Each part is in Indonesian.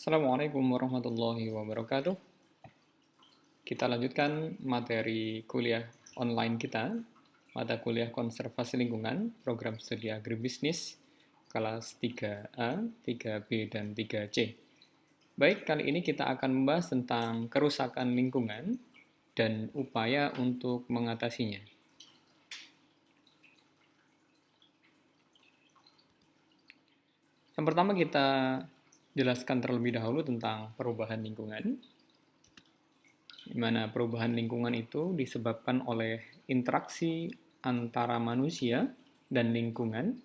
Assalamualaikum warahmatullahi wabarakatuh. Kita lanjutkan materi kuliah online kita, mata kuliah konservasi lingkungan, program studi agribisnis, kelas 3A, 3B, dan 3C. Baik, kali ini kita akan membahas tentang kerusakan lingkungan dan upaya untuk mengatasinya. Yang pertama kita jelaskan terlebih dahulu tentang perubahan lingkungan, di mana perubahan lingkungan itu disebabkan oleh interaksi antara manusia dan lingkungan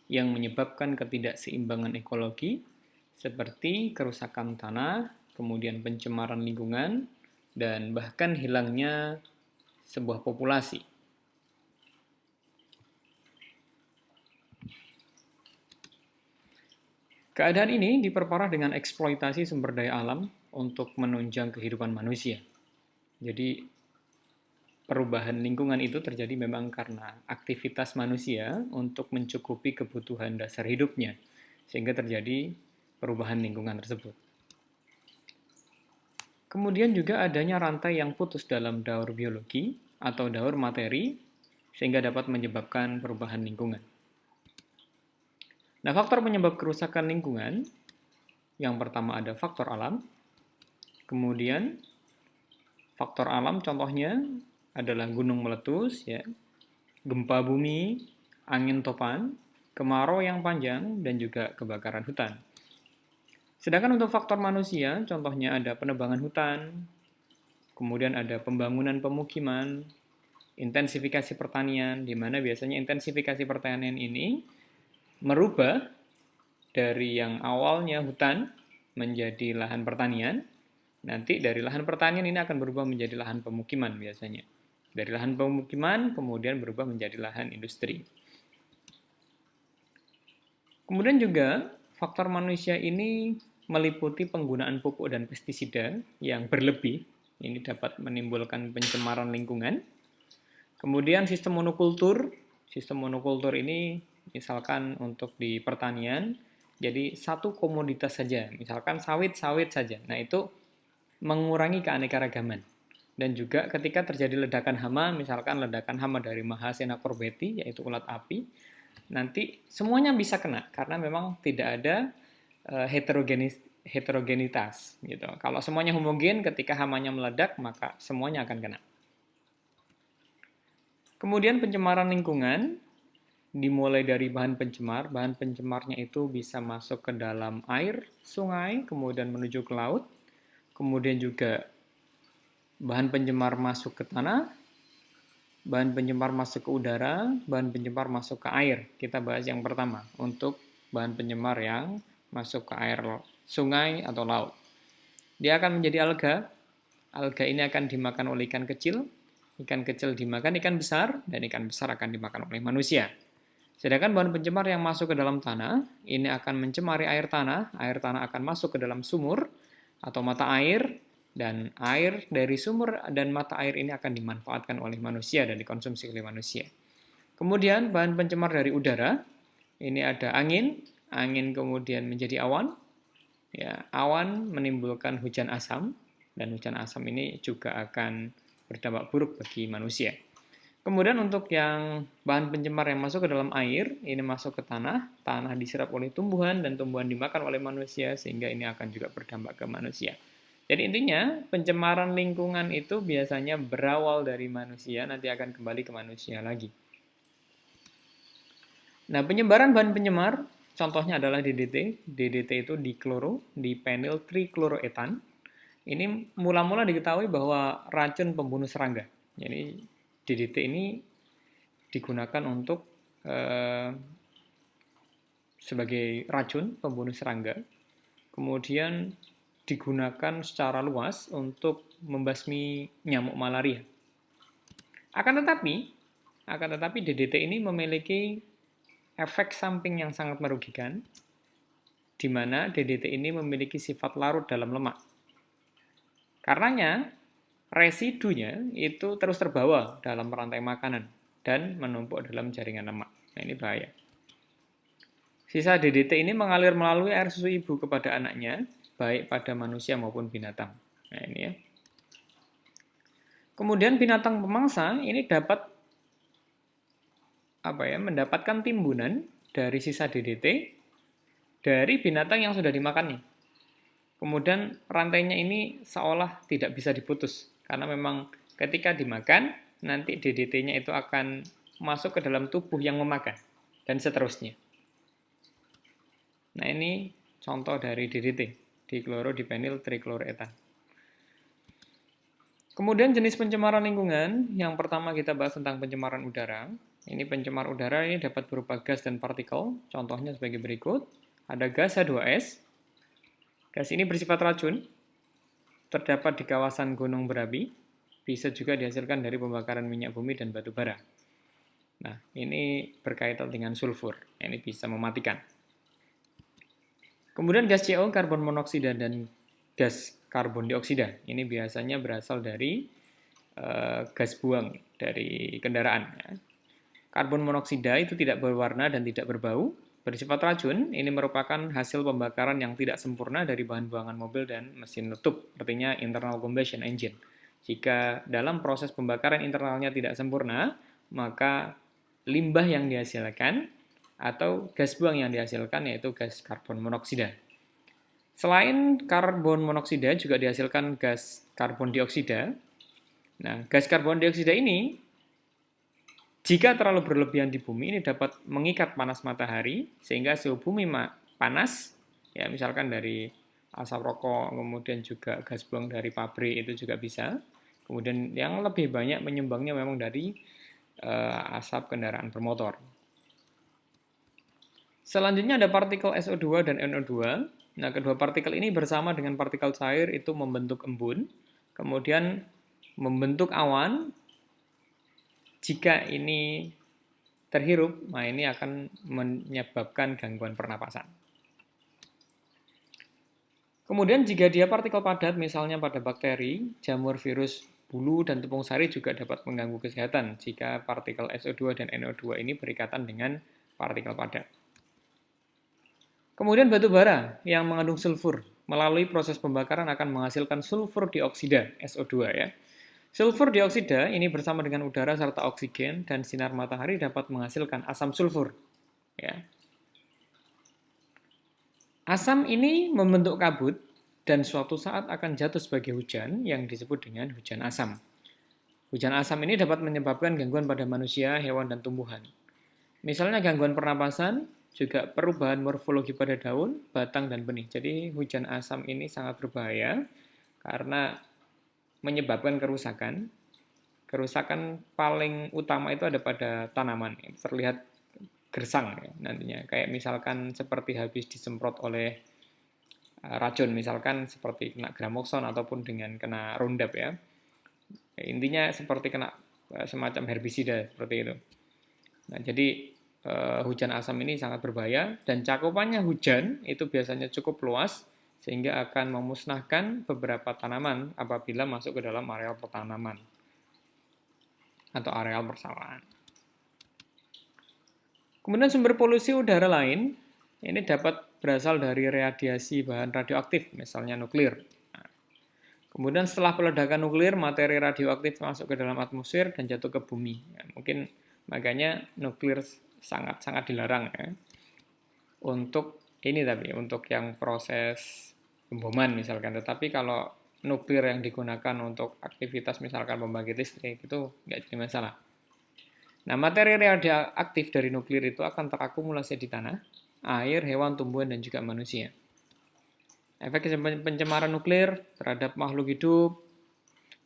yang menyebabkan ketidakseimbangan ekologi seperti kerusakan tanah, kemudian pencemaran lingkungan, dan bahkan hilangnya sebuah populasi. Keadaan ini diperparah dengan eksploitasi sumber daya alam untuk menunjang kehidupan manusia. Jadi, perubahan lingkungan itu terjadi memang karena aktivitas manusia untuk mencukupi kebutuhan dasar hidupnya, sehingga terjadi perubahan lingkungan tersebut. Kemudian juga adanya rantai yang putus dalam daur biologi atau daur materi, sehingga dapat menyebabkan perubahan lingkungan. Nah, faktor penyebab kerusakan lingkungan, yang pertama ada faktor alam, kemudian faktor alam contohnya adalah gunung meletus, ya, gempa bumi, angin topan, kemarau yang panjang, dan juga kebakaran hutan. Sedangkan untuk faktor manusia, contohnya ada penebangan hutan, kemudian ada pembangunan pemukiman, intensifikasi pertanian, di mana biasanya intensifikasi pertanian ini merubah dari yang awalnya hutan menjadi lahan pertanian. Nanti dari lahan pertanian ini akan berubah menjadi lahan pemukiman biasanya. Dari lahan pemukiman kemudian berubah menjadi lahan industri. Kemudian juga faktor manusia ini meliputi penggunaan pupuk dan pestisida yang berlebih. Ini dapat menimbulkan pencemaran lingkungan. Kemudian sistem monokultur. Sistem monokultur ini misalkan untuk di pertanian, jadi satu komoditas saja, misalkan sawit-sawit saja. Nah, itu mengurangi keanekaragaman. Dan juga ketika terjadi ledakan hama, misalkan ledakan hama dari Mahasena corbeti, yaitu ulat api, nanti semuanya bisa kena, karena memang tidak ada heterogenitas. Gitu. Kalau semuanya homogen, ketika hamanya meledak, maka semuanya akan kena. Kemudian pencemaran lingkungan, dimulai dari bahan pencemar. Bahan pencemarnya itu bisa masuk ke dalam air, sungai, kemudian menuju ke laut. Kemudian juga bahan pencemar masuk ke tanah, bahan pencemar masuk ke udara, bahan pencemar masuk ke air. Kita bahas yang pertama, untuk bahan pencemar yang masuk ke air sungai atau laut. Dia akan menjadi alga. Alga ini akan dimakan oleh ikan kecil dimakan ikan besar, dan ikan besar akan dimakan oleh manusia. Sedangkan bahan pencemar yang masuk ke dalam tanah, ini akan mencemari air tanah akan masuk ke dalam sumur atau mata air, dan air dari sumur dan mata air ini akan dimanfaatkan oleh manusia dan dikonsumsi oleh manusia. Kemudian bahan pencemar dari udara, ini ada angin kemudian menjadi awan, ya, awan menimbulkan hujan asam, dan hujan asam ini juga akan berdampak buruk bagi manusia. Kemudian untuk yang bahan pencemar yang masuk ke dalam air, ini masuk ke tanah, tanah diserap oleh tumbuhan, dan tumbuhan dimakan oleh manusia, sehingga ini akan juga berdampak ke manusia. Jadi intinya, pencemaran lingkungan itu biasanya berawal dari manusia, nanti akan kembali ke manusia lagi. Nah, penyebaran bahan pencemar, contohnya adalah DDT. DDT itu dipenyl trichloroethan. Ini mula-mula diketahui bahwa racun pembunuh serangga. Jadi DDT ini digunakan untuk sebagai racun pembunuh serangga. Kemudian digunakan secara luas untuk membasmi nyamuk malaria. Akan tetapi DDT ini memiliki efek samping yang sangat merugikan, di mana DDT ini memiliki sifat larut dalam lemak. Karenanya, residunya itu terus terbawa dalam rantai makanan dan menumpuk dalam jaringan lemak. Nah, ini bahaya. Sisa DDT ini mengalir melalui air susu ibu kepada anaknya, baik pada manusia maupun binatang. Nah, ini ya. Kemudian binatang pemangsa ini dapat mendapatkan timbunan dari sisa DDT dari binatang yang sudah dimakannya. Kemudian rantainya ini seolah tidak bisa diputus karena memang ketika dimakan nanti DDT-nya itu akan masuk ke dalam tubuh yang memakan dan seterusnya. Nah, ini contoh dari DDT, diklorodipenyl trikloretan. Kemudian jenis pencemaran lingkungan, yang pertama kita bahas tentang pencemaran udara. Ini pencemar udara ini dapat berupa gas dan partikel, contohnya sebagai berikut. Ada gas H2S. Gas ini bersifat racun, terdapat di kawasan gunung berapi, bisa juga dihasilkan dari pembakaran minyak bumi dan batu bara. Nah, ini berkaitan dengan sulfur, ini bisa mematikan. Kemudian gas CO, karbon monoksida, dan gas karbon dioksida. Ini biasanya berasal dari gas buang dari kendaraan. Karbon monoksida itu tidak berwarna dan tidak berbau, bersifat racun. Ini merupakan hasil pembakaran yang tidak sempurna dari bahan buangan mobil dan mesin letup, artinya internal combustion engine. Jika dalam proses pembakaran internalnya tidak sempurna, maka limbah yang dihasilkan atau gas buang yang dihasilkan yaitu gas karbon monoksida. Selain karbon monoksida juga dihasilkan gas karbon dioksida. Nah, gas karbon dioksida ini jika terlalu berlebihan di bumi ini dapat mengikat panas matahari sehingga suhu bumi panas, ya misalkan dari asap rokok, kemudian juga gas buang dari pabrik itu juga bisa. Kemudian yang lebih banyak menyumbangnya memang dari asap kendaraan bermotor. Selanjutnya ada partikel SO2 dan NO2. Nah, kedua partikel ini bersama dengan partikel cair itu membentuk embun, kemudian membentuk awan. Jika ini terhirup, nah ini akan menyebabkan gangguan pernapasan. Kemudian jika dia partikel padat, misalnya pada bakteri, jamur, virus, bulu, dan tepung sari juga dapat mengganggu kesehatan jika partikel SO2 dan NO2 ini berikatan dengan partikel padat. Kemudian batu bara yang mengandung sulfur melalui proses pembakaran akan menghasilkan sulfur dioksida, SO2 ya. Sulfur dioksida ini bersama dengan udara serta oksigen dan sinar matahari dapat menghasilkan asam sulfur. Ya. Asam ini membentuk kabut dan suatu saat akan jatuh sebagai hujan yang disebut dengan hujan asam. Hujan asam ini dapat menyebabkan gangguan pada manusia, hewan, dan tumbuhan. Misalnya gangguan pernapasan, juga perubahan morfologi pada daun, batang, dan benih. Jadi hujan asam ini sangat berbahaya karena menyebabkan kerusakan. Kerusakan paling utama itu ada pada tanaman, terlihat gersang ya, nantinya. Kayak misalkan seperti habis disemprot oleh racun, misalkan seperti kena gramokson ataupun dengan kena Roundup ya. Intinya seperti kena semacam herbisida seperti itu. Nah, jadi hujan asam ini sangat berbahaya dan cakupannya hujan itu biasanya cukup luas sehingga akan memusnahkan beberapa tanaman apabila masuk ke dalam areal pertanaman atau areal persawahan. Kemudian sumber polusi udara lain ini dapat berasal dari radiasi bahan radioaktif, misalnya nuklir. Nah, kemudian setelah peledakan nuklir, materi radioaktif masuk ke dalam atmosfer dan jatuh ke bumi. Ya, mungkin makanya nuklir sangat-sangat dilarang ya. Untuk ini untuk yang proses pemboman misalkan. Tetapi kalau nuklir yang digunakan untuk aktivitas misalkan pembangkit listrik itu nggak jadi masalah. Nah, materi radioaktif dari nuklir itu akan terakumulasi di tanah, air, hewan, tumbuhan, dan juga manusia. Efek pencemaran nuklir terhadap makhluk hidup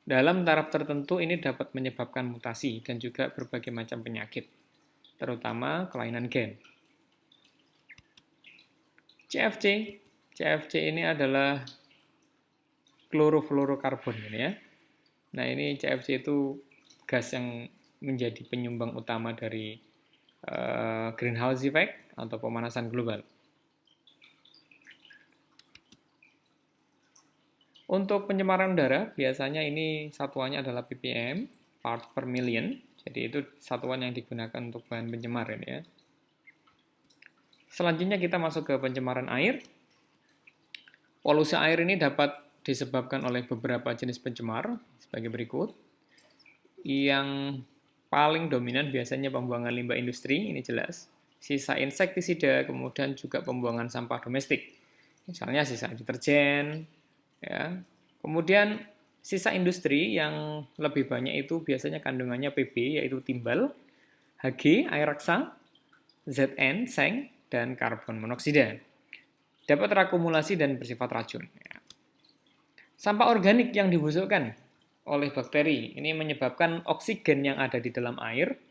dalam taraf tertentu ini dapat menyebabkan mutasi dan juga berbagai macam penyakit, terutama kelainan gen. CFC. CFC ini adalah klorofluorokarbon ini ya. Nah, ini CFC itu gas yang menjadi penyumbang utama dari greenhouse effect atau pemanasan global. Untuk pencemaran udara, biasanya ini satuannya adalah ppm, parts per million. Jadi itu satuan yang digunakan untuk bahan pencemar ini ya. Selanjutnya kita masuk ke pencemaran air. Polusi air ini dapat disebabkan oleh beberapa jenis pencemar sebagai berikut. Yang paling dominan biasanya pembuangan limbah industri, ini jelas. Sisa insektisida, kemudian juga pembuangan sampah domestik. Misalnya sisa deterjen, ya. Kemudian sisa industri yang lebih banyak itu biasanya kandungannya PB, yaitu timbal, Hg, air raksa, Zn, seng, dan karbon monoksida. Dapat terakumulasi dan bersifat racun. Sampah organik yang dibusukkan oleh bakteri ini menyebabkan oksigen yang ada di dalam air,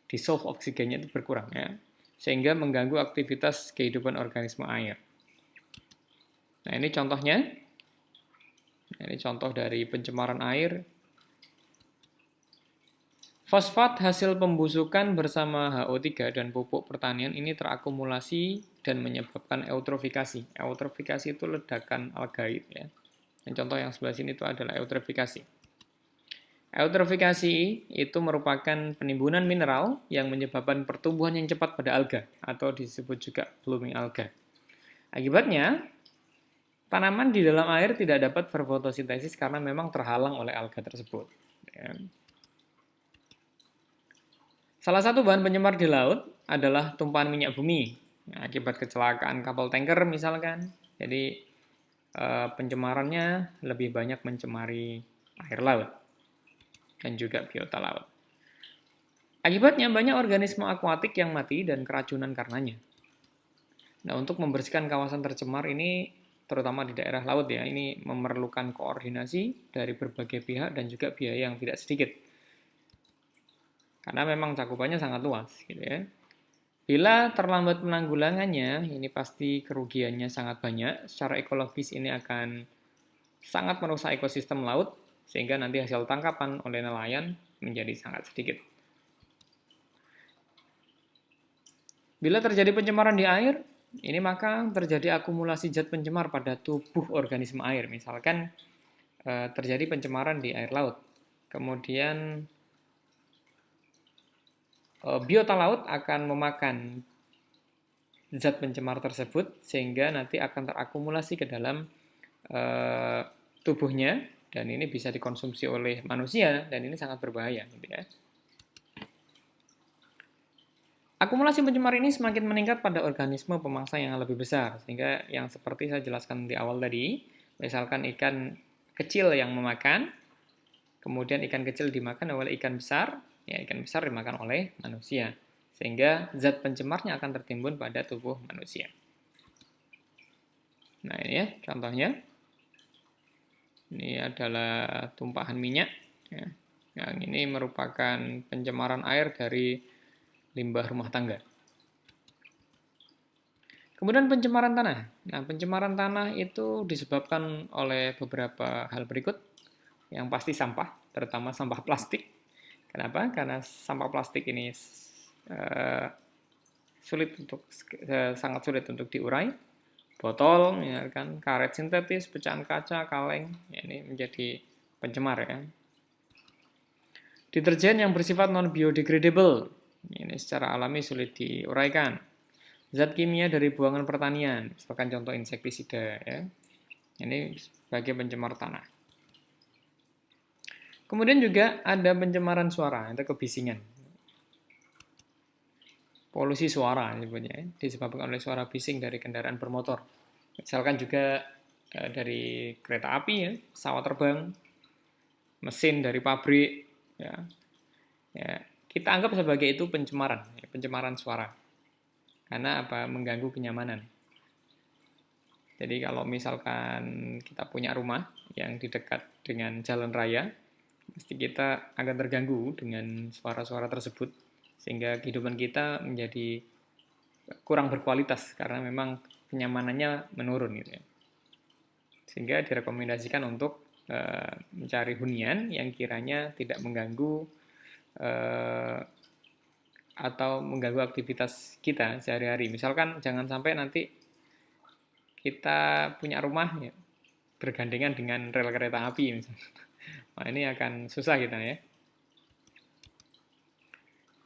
dissolve oksigennya itu berkurang, ya, sehingga mengganggu aktivitas kehidupan organisme air. Nah, ini contohnya. Ini contoh dari pencemaran air. Fosfat hasil pembusukan bersama HO3 dan pupuk pertanian ini terakumulasi dan menyebabkan eutrofikasi. Eutrofikasi itu ledakan algaid, ya. Dan contoh yang sebelah sini itu adalah eutrofikasi. Eutrofikasi itu merupakan penimbunan mineral yang menyebabkan pertumbuhan yang cepat pada alga atau disebut juga blooming alga. Akibatnya, tanaman di dalam air tidak dapat berfotosintesis karena memang terhalang oleh alga tersebut. Salah satu bahan pencemar di laut adalah tumpahan minyak bumi. Akibat kecelakaan kapal tanker misalkan. Jadi pencemarannya lebih banyak mencemari air laut dan juga biota laut. Akibatnya banyak organisme akuatik yang mati dan keracunan karenanya. Nah, untuk membersihkan kawasan tercemar ini terutama di daerah laut, ya, ini memerlukan koordinasi dari berbagai pihak dan juga biaya yang tidak sedikit. Karena memang cakupannya sangat luas, gitu ya. Bila terlambat penanggulangannya, ini pasti kerugiannya sangat banyak. Secara ekologis ini akan sangat merusak ekosistem laut, sehingga nanti hasil tangkapan oleh nelayan menjadi sangat sedikit. Bila terjadi pencemaran di air, ini maka terjadi akumulasi zat pencemar pada tubuh organisme air. Misalkan terjadi pencemaran di air laut. Kemudian biota laut akan memakan zat pencemar tersebut sehingga nanti akan terakumulasi ke dalam tubuhnya dan ini bisa dikonsumsi oleh manusia dan ini sangat berbahaya, gitu ya. Akumulasi pencemar ini semakin meningkat pada organisme pemangsa yang lebih besar sehingga yang seperti saya jelaskan di awal tadi, misalkan ikan kecil yang memakan, kemudian ikan kecil dimakan oleh ikan besar, ya ikan besar dimakan oleh manusia. Sehingga zat pencemarnya akan tertimbun pada tubuh manusia. Nah, ini ya contohnya. Ini adalah tumpahan minyak. Ya. Yang ini merupakan pencemaran air dari limbah rumah tangga. Kemudian pencemaran tanah. Nah, pencemaran tanah itu disebabkan oleh beberapa hal berikut. Yang pasti sampah, terutama sampah plastik. Kenapa? Karena sampah plastik ini sangat sulit untuk diurai. Botol, ya kan, karet sintetis, pecahan kaca, kaleng, ya, ini menjadi pencemar, ya. Deterjen yang bersifat non-biodegradable, ini secara alami sulit diuraikan. Zat kimia dari buangan pertanian, misalkan contoh insektisida, ya. Ini sebagai pencemar tanah. Kemudian juga ada pencemaran suara atau kebisingan. Polusi suara sebetulnya disebabkan oleh suara bising dari kendaraan bermotor. Misalkan juga dari kereta api, ya, pesawat terbang, mesin dari pabrik, ya. Ya, kita anggap sebagai itu pencemaran, ya, pencemaran suara. Karena apa? Mengganggu kenyamanan. Jadi kalau misalkan kita punya rumah yang di dekat dengan jalan raya, pasti kita akan terganggu dengan suara-suara tersebut sehingga kehidupan kita menjadi kurang berkualitas karena memang kenyamanannya menurun, gitu ya. Sehingga direkomendasikan untuk mencari hunian yang kiranya tidak mengganggu atau mengganggu aktivitas kita sehari-hari. Misalkan jangan sampai nanti kita punya rumah, ya, bergandengan dengan rel kereta api misalnya. Nah, ini akan susah kita, ya.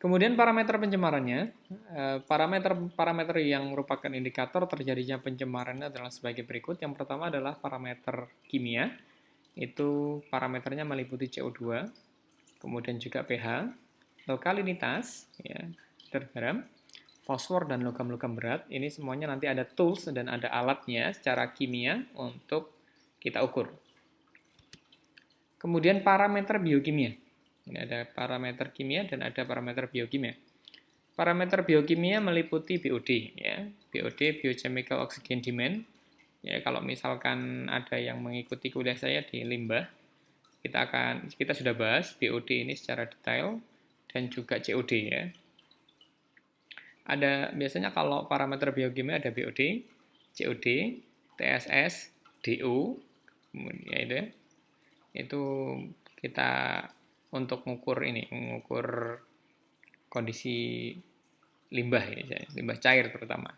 Kemudian parameter pencemarannya, parameter yang merupakan indikator terjadinya pencemaran adalah sebagai berikut. Yang pertama adalah parameter kimia, itu parameternya meliputi CO2, kemudian juga pH, lokalinitas, ya, kadar garam, fosfor, dan logam-logam berat. Ini semuanya nanti ada tools dan ada alatnya secara kimia untuk kita ukur. Kemudian parameter biokimia. Ini ada parameter kimia dan ada parameter biokimia. Parameter biokimia meliputi BOD, ya. BOD, Biochemical Oxygen Demand. Ya, kalau misalkan ada yang mengikuti kuliah saya di limbah, kita sudah bahas BOD ini secara detail dan juga COD, ya. Ada biasanya kalau parameter biokimia ada BOD, COD, TSS, DO, ya itu ya. Itu kita untuk mengukur kondisi limbah ya, limbah cair terutama.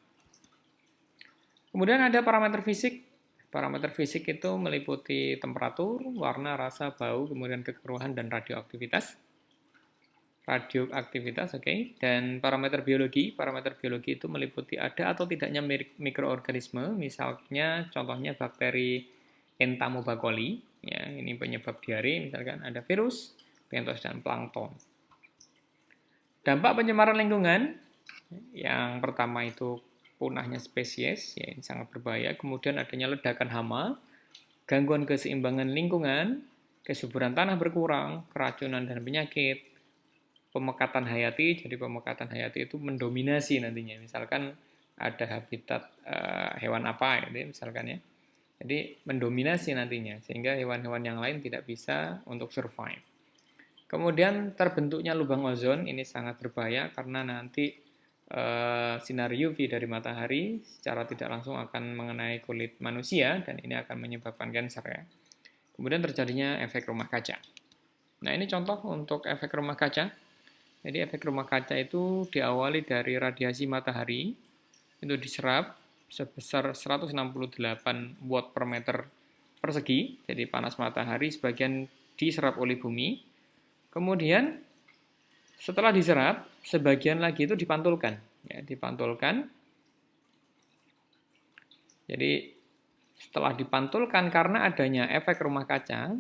Kemudian ada parameter fisik. Parameter fisik itu meliputi temperatur, warna, rasa, bau, kemudian kekeruhan dan radioaktivitas. Oke. Dan parameter biologi itu meliputi ada atau tidaknya mikroorganisme, misalnya contohnya bakteri Entomobacoli, ya, ini penyebab diare, misalkan ada virus, bentos, dan plankton. Dampak pencemaran lingkungan, yang pertama itu punahnya spesies, ya, ini sangat berbahaya. Kemudian adanya ledakan hama, gangguan keseimbangan lingkungan, kesuburan tanah berkurang, keracunan dan penyakit, pemekatan hayati. Jadi pemekatan hayati itu mendominasi nantinya. Misalkan ada habitat hewan apa, gitu, misalkan ya. Jadi mendominasi nantinya, sehingga hewan-hewan yang lain tidak bisa untuk survive. Kemudian terbentuknya lubang ozon, ini sangat berbahaya karena nanti sinar UV dari matahari secara tidak langsung akan mengenai kulit manusia dan ini akan menyebabkan kanker ya. Kemudian terjadinya efek rumah kaca. Nah, ini contoh untuk efek rumah kaca. Jadi efek rumah kaca itu diawali dari radiasi matahari, itu diserap sebesar 168 watt per meter persegi, jadi panas matahari sebagian diserap oleh bumi. Kemudian setelah diserap, sebagian lagi itu dipantulkan, ya, dipantulkan. Jadi setelah dipantulkan karena adanya efek rumah kaca,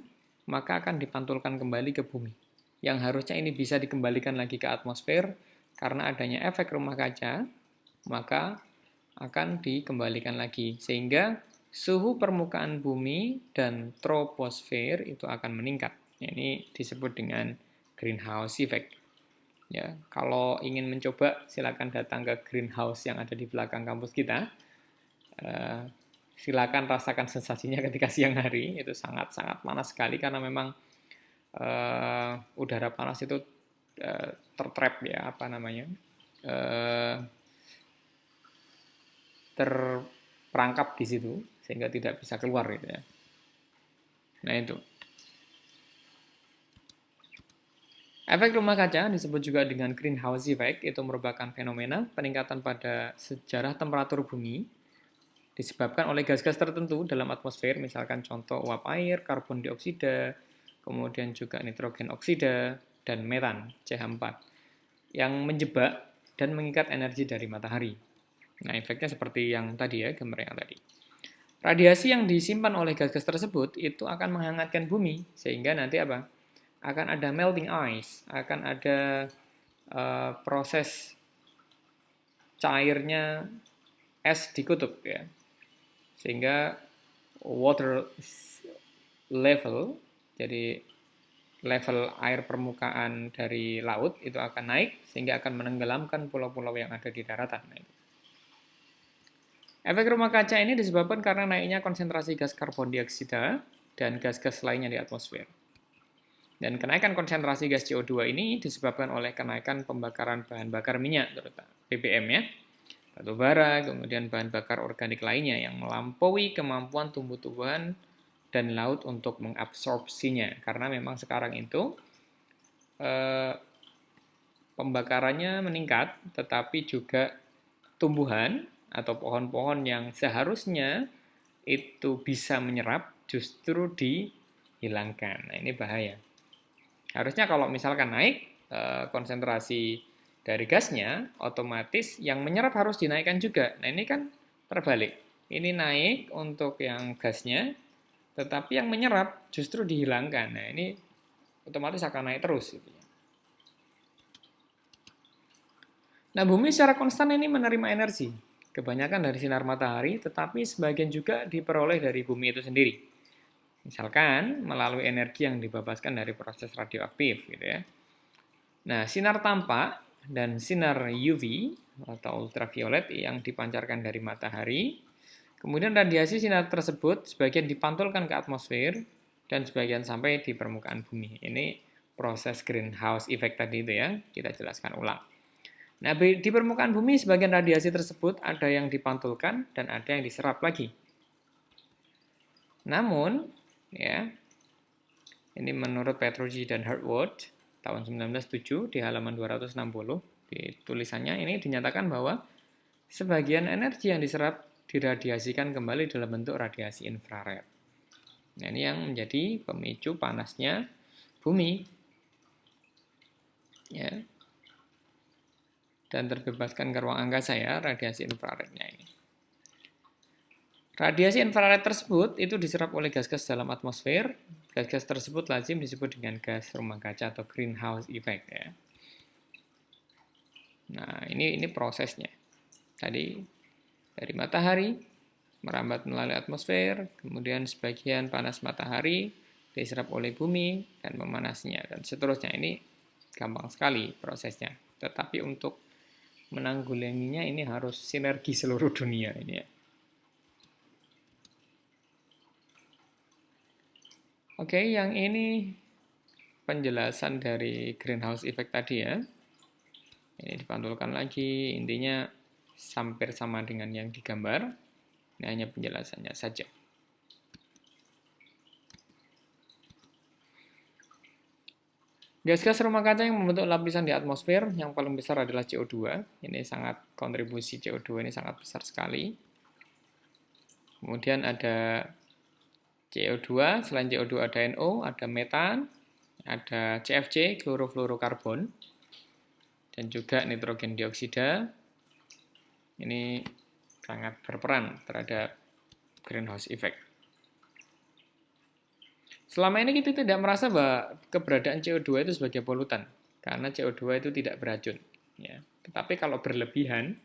maka akan dipantulkan kembali ke bumi. Yang harusnya ini bisa dikembalikan lagi ke atmosfer, karena adanya efek rumah kaca, maka akan dikembalikan lagi. Sehingga suhu permukaan bumi dan troposfer itu akan meningkat. Ini disebut dengan greenhouse effect. Ya, kalau ingin mencoba, silakan datang ke greenhouse yang ada di belakang kampus kita. Silakan rasakan sensasinya ketika siang hari. Itu sangat-sangat panas sekali karena memang udara panas itu tertrap ya, terperangkap di situ sehingga tidak bisa keluar gitu ya. Nah, itu. Efek rumah kaca disebut juga dengan greenhouse effect, itu merupakan fenomena peningkatan pada sejarah temperatur bumi disebabkan oleh gas-gas tertentu dalam atmosfer, misalkan contoh uap air, karbon dioksida, kemudian juga nitrogen oksida, dan metan, CH4, yang menjebak dan mengikat energi dari matahari. Nah, efeknya seperti yang tadi ya, gambar yang tadi. Radiasi yang disimpan oleh gas-gas tersebut itu akan menghangatkan bumi, sehingga nanti apa? Akan ada melting ice, akan ada proses cairnya es di kutub ya. Sehingga water level, jadi level air permukaan dari laut itu akan naik sehingga akan menenggelamkan pulau-pulau yang ada di daratan. Efek rumah kaca ini disebabkan karena naiknya konsentrasi gas karbon dioksida dan gas-gas lainnya di atmosfer. Dan kenaikan konsentrasi gas CO2 ini disebabkan oleh kenaikan pembakaran bahan bakar minyak, terutama BBM ya, batu bara, kemudian bahan bakar organik lainnya yang melampaui kemampuan tumbuh-tumbuhan dan laut untuk mengabsorpsinya. Karena memang sekarang itu pembakarannya meningkat, tetapi juga tumbuhan atau pohon-pohon yang seharusnya itu bisa menyerap justru dihilangkan. Nah, ini bahaya. Harusnya kalau misalkan naik konsentrasi dari gasnya, otomatis yang menyerap harus dinaikkan juga. Nah, ini kan terbalik. Ini naik untuk yang gasnya, tetapi yang menyerap justru dihilangkan. Nah, ini otomatis akan naik terus. Gitu ya. Nah, bumi secara konstan ini menerima energi. Kebanyakan dari sinar matahari, tetapi sebagian juga diperoleh dari bumi itu sendiri. Misalkan melalui energi yang dibebaskan dari proses radioaktif. Gitu ya. Nah, sinar tampak dan sinar UV atau ultraviolet yang dipancarkan dari matahari. Kemudian radiasi sinar tersebut sebagian dipantulkan ke atmosfer dan sebagian sampai di permukaan bumi. Ini proses greenhouse effect tadi itu ya, kita jelaskan ulang. Nah, di permukaan bumi sebagian radiasi tersebut ada yang dipantulkan dan ada yang diserap lagi. Namun, ya, ini menurut Petrucci dan Hartwood tahun 1907 di halaman 260 di tulisannya ini dinyatakan bahwa sebagian energi yang diserap diradiasikan kembali dalam bentuk radiasi infrared. Nah, ini yang menjadi pemicu panasnya bumi. Ya. Dan terbebaskan ke ruang angkasa ya, radiasi infrarednya ini. Radiasi infrared tersebut itu diserap oleh gas-gas dalam atmosfer. Gas-gas tersebut lazim disebut dengan gas rumah kaca atau greenhouse effect ya. Nah, ini prosesnya. Tadi dari matahari merambat melalui atmosfer, kemudian sebagian panas matahari diserap oleh bumi dan memanasnya dan seterusnya. Ini gampang sekali prosesnya. Tetapi untuk menanggulanginya ini harus sinergi seluruh dunia ini ya. Oke, yang ini penjelasan dari greenhouse effect tadi ya. Ini dipantulkan lagi, intinya hampir sama dengan yang digambar. Ini hanya penjelasannya saja. Gas-gas rumah kaca yang membentuk lapisan di atmosfer yang paling besar adalah CO2. Ini sangat kontribusi CO2 ini sangat besar sekali. Kemudian ada CO2, selain CO2 ada NO, ada metan, ada CFC, klorofluorokarbon, dan juga nitrogen dioksida. Ini sangat berperan terhadap greenhouse effect. Selama ini kita tidak merasa bahwa keberadaan CO2 itu sebagai polutan, karena CO2 itu tidak beracun. Ya. Tetapi kalau berlebihan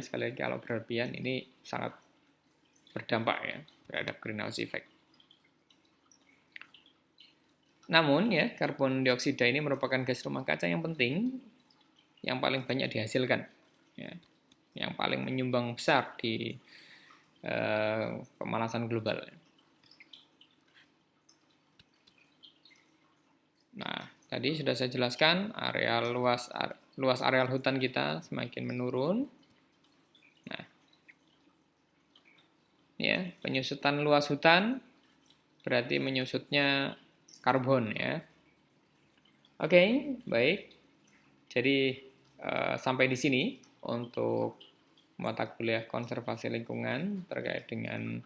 sekali lagi kalau berlebihan ini sangat berdampak ya terhadap greenhouse effect. Namun ya karbon dioksida ini merupakan gas rumah kaca yang penting, yang paling banyak dihasilkan, ya, yang paling menyumbang besar di pemanasan global. Nah, tadi sudah saya jelaskan areal luas areal hutan kita semakin menurun. Nah, ya, penyusutan luas hutan berarti menyusutnya karbon ya. Oke, baik. Jadi sampai di sini untuk mata kuliah konservasi lingkungan terkait dengan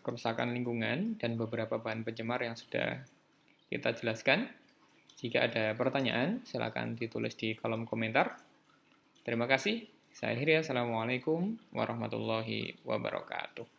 kerusakan lingkungan dan beberapa bahan pencemar yang sudah kita jelaskan. Jika ada pertanyaan, silakan ditulis di kolom komentar. Terima kasih. Saya akhiri. Assalamualaikum warahmatullahi wabarakatuh.